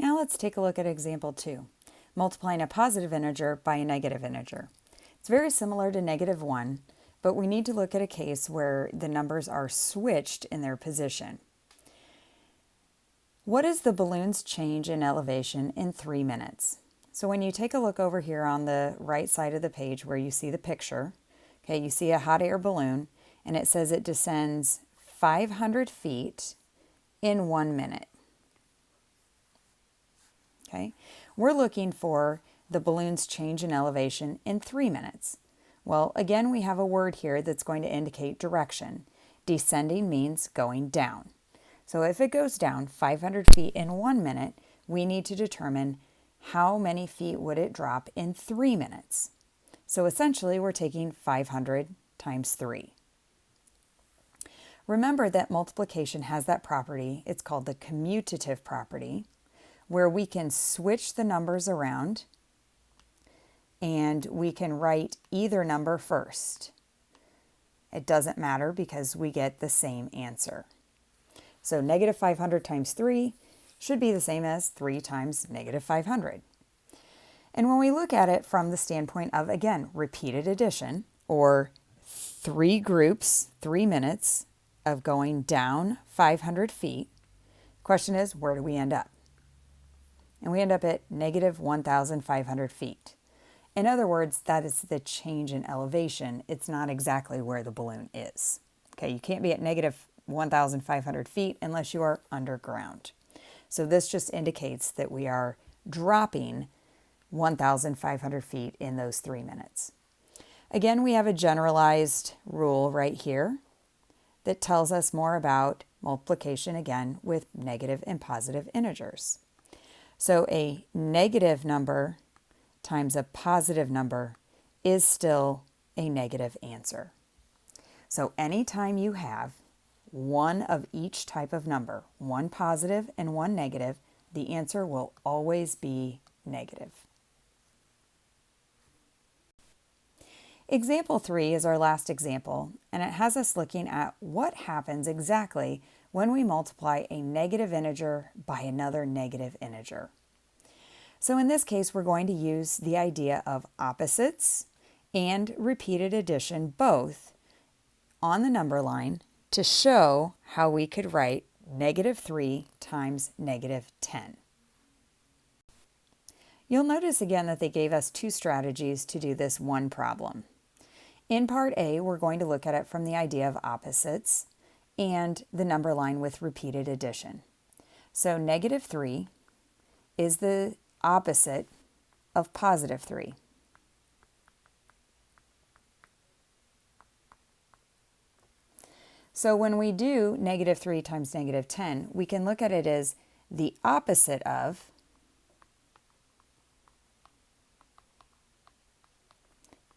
Now let's take a look at example 2, multiplying a positive integer by a negative integer. It's very similar to -1, but we need to look at a case where the numbers are switched in their position. What is the balloon's change in elevation in 3 minutes? So when you take a look over here on the right side of the page where you see the picture, okay, you see a hot air balloon and it says it descends 500 feet in 1 minute. Okay, we're looking for the balloon's change in elevation in 3 minutes. Well, again, we have a word here that's going to indicate direction. Descending means going down. So if it goes down 500 feet in 1 minute, we need to determine how many feet would it drop in 3 minutes. So essentially, we're taking 500 times 3. Remember that multiplication has that property, it's called the commutative property, where we can switch the numbers around and we can write either number first. It doesn't matter because we get the same answer. So negative 500 times 3 should be the same as 3 times negative 500. And when we look at it from the standpoint of, again, repeated addition, or 3 groups, 3 minutes of going down 500 feet, question is, where do we end up? And we end up at negative 1,500 feet. In other words, that is the change in elevation. It's not exactly where the balloon is. Okay, you can't be at negative 1,500 feet unless you are underground. So this just indicates that we are dropping 1,500 feet in those 3 minutes. Again, we have a generalized rule right here that tells us more about multiplication, again, with negative and positive integers. So a negative number times a positive number is still a negative answer. So anytime you have one of each type of number, one positive and one negative, the answer will always be negative. Example 3 is our last example, and it has us looking at what happens exactly when we multiply a negative integer by another negative integer. So in this case, we're going to use the idea of opposites and repeated addition both on the number line to show how we could write negative 3 times negative 10. You'll notice again that they gave us 2 strategies to do this one problem. In part A, we're going to look at it from the idea of opposites and the number line with repeated addition. So negative 3 is the opposite of positive 3. So when we do negative 3 times negative 10, we can look at it as the opposite of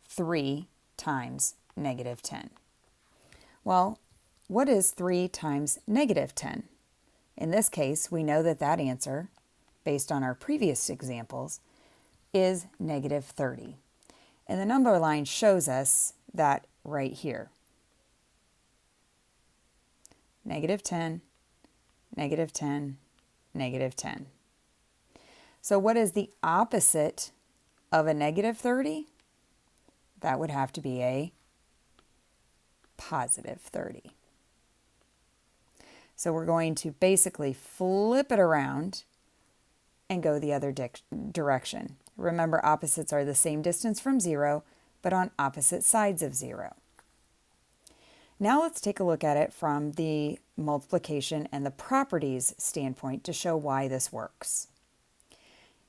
three times negative 10. Well, what is 3 times negative 10? In this case, we know that that answer, based on our previous examples, is negative 30. And the number line shows us that right here. Negative 10, negative 10, negative 10. So what is the opposite of a negative 30? That would have to be a positive 30. So we're going to basically flip it around and go the other direction. Remember, opposites are the same distance from 0, but on opposite sides of 0. Now let's take a look at it from the multiplication and the properties standpoint to show why this works.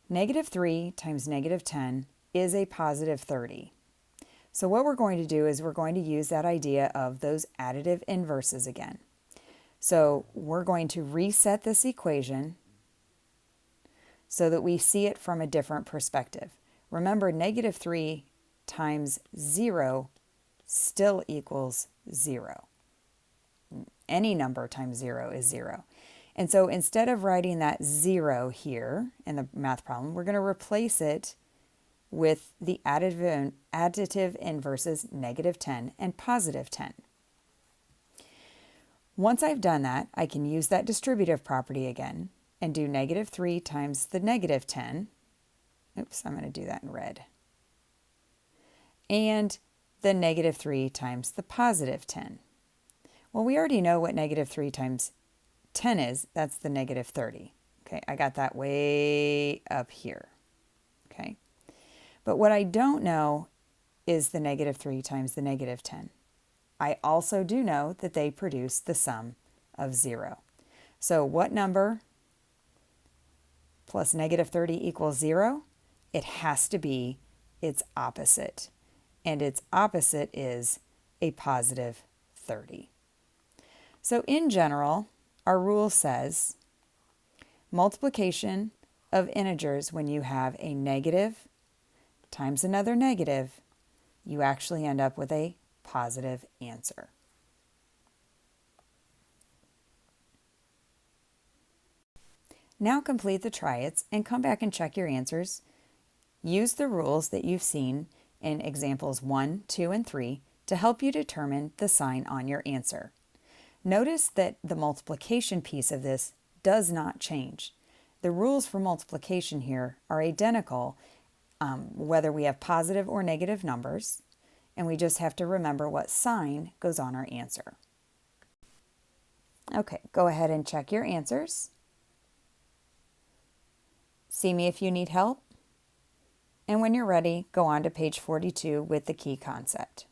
Negative 3 times negative 10 is a positive 30. So what we're going to do is we're going to use that idea of those additive inverses again. So we're going to reset this equation so that we see it from a different perspective. Remember, negative 3 times 0 still equals 0. Any number times 0 is 0. And so instead of writing that 0 here in the math problem, we're going to replace it with the additive inverses negative 10 and positive 10. Once I've done that, I can use that distributive property again and do negative 3 times the negative 10. Oops, I'm going to do that in red. And the negative 3 times the positive 10. Well, we already know what negative 3 times 10 is. That's the negative 30. Okay, I got that way up here. Okay, but what I don't know is the negative 3 times the negative 10. I also do know that they produce the sum of 0. So what number plus negative 30 equals 0? It has to be its opposite. And its opposite is a positive 30. So in general, our rule says multiplication of integers when you have a negative times another negative, you actually end up with a positive answer. Now complete the try-its and come back and check your answers. Use the rules that you've seen in examples 1, 2, and 3 to help you determine the sign on your answer. Notice that the multiplication piece of this does not change. The rules for multiplication here are identical whether we have positive or negative numbers, and we just have to remember what sign goes on our answer. Okay, go ahead and check your answers. See me if you need help. And when you're ready, go on to page 42 with the key concept.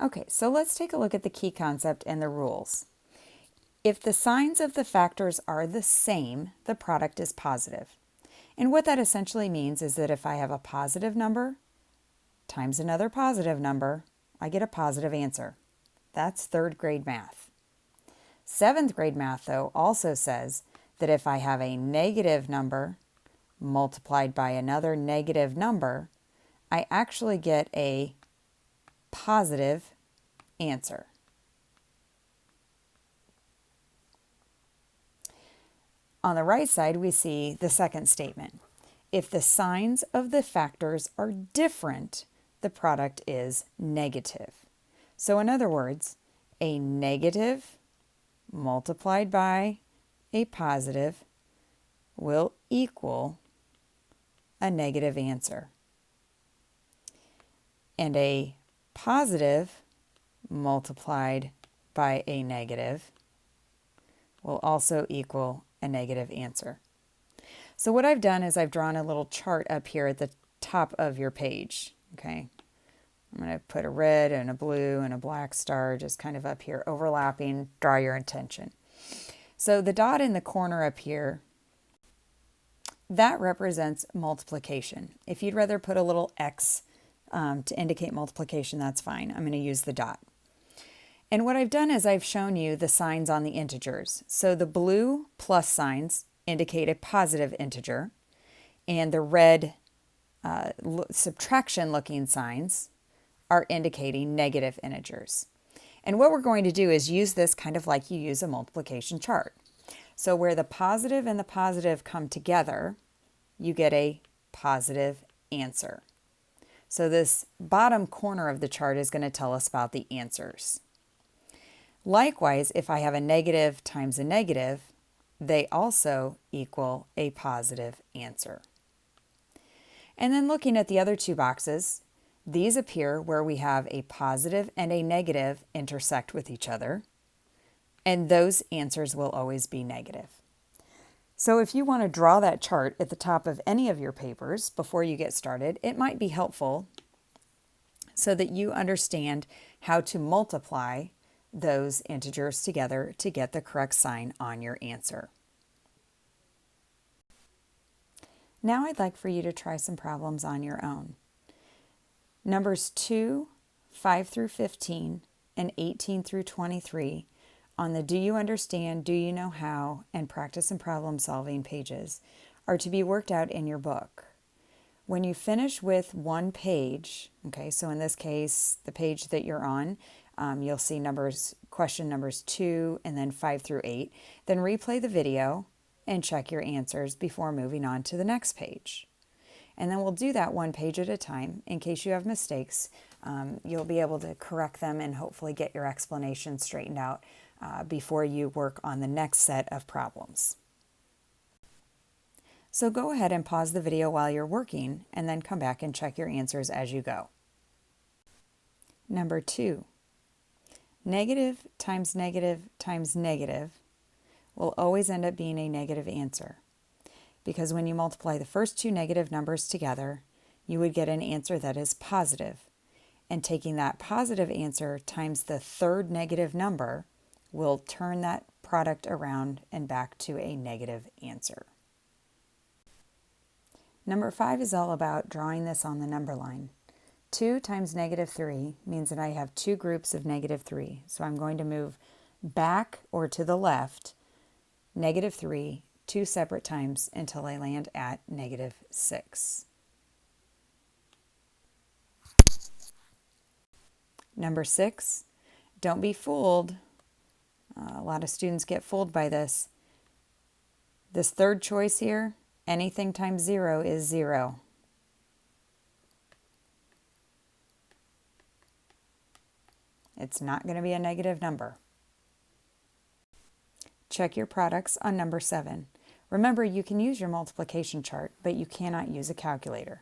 Okay, so let's take a look at the key concept and the rules. If the signs of the factors are the same, the product is positive. And what that essentially means is that if I have a positive number times another positive number, I get a positive answer. That's 3rd grade math. 7th grade math, though, also says that if I have a negative number multiplied by another negative number, I actually get a positive answer. On the right side, we see the second statement. If the signs of the factors are different, the product is negative. So in other words, a negative multiplied by a positive will equal a negative answer. And a positive multiplied by a negative will also equal a negative answer. So what I've done is I've drawn a little chart up here at the top of your page. Okay, I'm going to put a red and a blue and a black star just kind of up here overlapping, draw your attention. So the dot in the corner up here, that represents multiplication. If you'd rather put a little X to indicate multiplication, that's fine. I'm going to use the dot. And what I've done is I've shown you the signs on the integers. So the blue plus signs indicate a positive integer, and the red subtraction looking signs are indicating negative integers. And what we're going to do is use this kind of like you use a multiplication chart. So where the positive and the positive come together, you get a positive answer. So this bottom corner of the chart is going to tell us about the answers. Likewise, if I have a negative times a negative, they also equal a positive answer. And then looking at the other two boxes, these appear where we have a positive and a negative intersect with each other, and those answers will always be negative. So if you want to draw that chart at the top of any of your papers before you get started, it might be helpful so that you understand how to multiply those integers together to get the correct sign on your answer. Now I'd like for you to try some problems on your own. Numbers 2, 5 through 15, and 18 through 23 on the Do You Understand, Do You Know How, and Practice and Problem Solving pages are to be worked out in your book. When you finish with one page, okay, so in this case, the page that you're on, you'll see question numbers 2 and then 5 through 8. Then replay the video and check your answers before moving on to the next page. And then we'll do that one page at a time. In case you have mistakes, you'll be able to correct them and hopefully get your explanation straightened out before you work on the next set of problems. So go ahead and pause the video while you're working and then come back and check your answers as you go. Number 2, negative times negative times negative will always end up being a negative answer, because when you multiply the first two negative numbers together, you would get an answer that is positive. And taking that positive answer times the third negative number will turn that product around and back to a negative answer. Number 5 is all about drawing this on the number line. 2 times negative 3 means that I have two groups of negative 3. So I'm going to move back or to the left, negative 3, two separate times until I land at negative 6. Number 6, don't be fooled. A lot of students get fooled by this. This third choice here, anything times 0 is 0. It's not going to be a negative number. Check your products on number 7. Remember, you can use your multiplication chart, but you cannot use a calculator.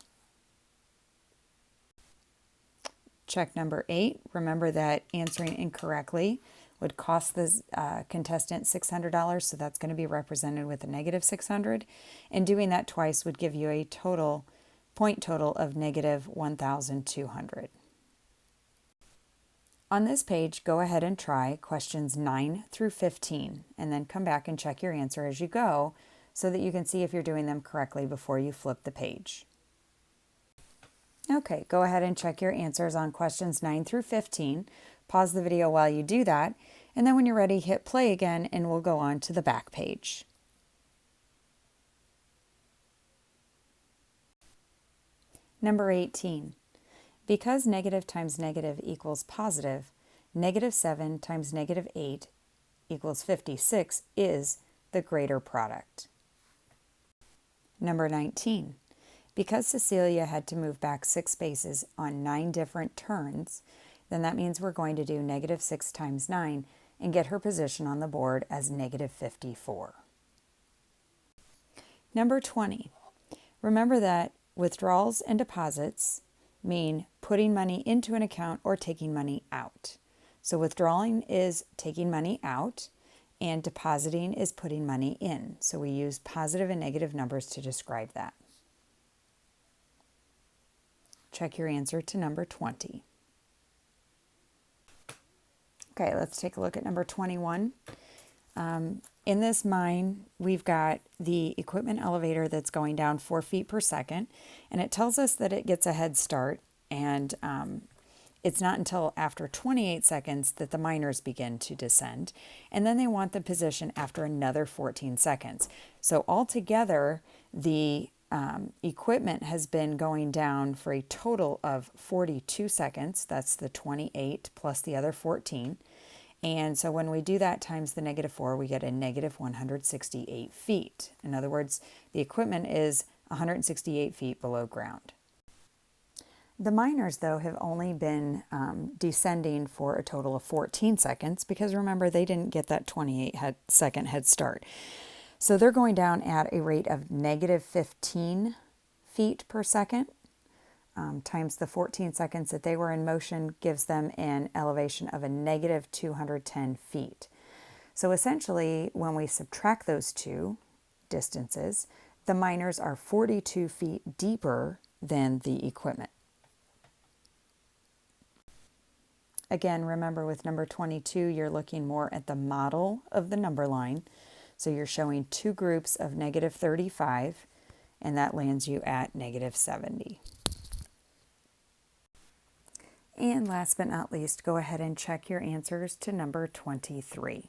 Check number 8. Remember that answering incorrectly would cost the contestant $600, so that's going to be represented with a negative 600. And doing that twice would give you a point total of negative 1,200. On this page, go ahead and try questions 9 through 15, and then come back and check your answer as you go so that you can see if you're doing them correctly before you flip the page. Okay, go ahead and check your answers on questions 9 through 15. Pause the video while you do that, and then when you're ready, hit play again, and we'll go on to the back page. Number 18. Because negative times negative equals positive, negative 7 times negative 8 equals 56 is the greater product. Number 19. Because Cecilia had to move back 6 spaces on 9 different turns, then that means we're going to do negative 6 times 9 and get her position on the board as negative 54. Number 20. Remember that withdrawals and deposits mean putting money into an account or taking money out. So withdrawing is taking money out and depositing is putting money in. So we use positive and negative numbers to describe that. Check your answer to number 20. Okay, let's take a look at number 21. In this mine, we've got the equipment elevator that's going down 4 feet per second, and it tells us that it gets a head start, and it's not until after 28 seconds that the miners begin to descend, and then they want the position after another 14 seconds. So altogether, the equipment has been going down for a total of 42 seconds. That's the 28 plus the other 14. And so when we do that times the negative 4, we get a negative 168 feet. In other words, the equipment is 168 feet below ground. The miners, though, have only been descending for a total of 14 seconds because, remember, they didn't get that 28-second head start. So they're going down at a rate of negative 15 feet per second. Times the 14 seconds that they were in motion gives them an elevation of a negative 210 feet. So essentially, when we subtract those two distances, the miners are 42 feet deeper than the equipment. Again, remember with number 22, you're looking more at the model of the number line. So you're showing two groups of negative 35, and that lands you at negative 70. And last but not least, go ahead and check your answers to number 23.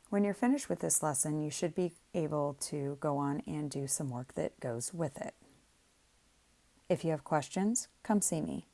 When you're finished with this lesson, you should be able to go on and do some work that goes with it. If you have questions, come see me.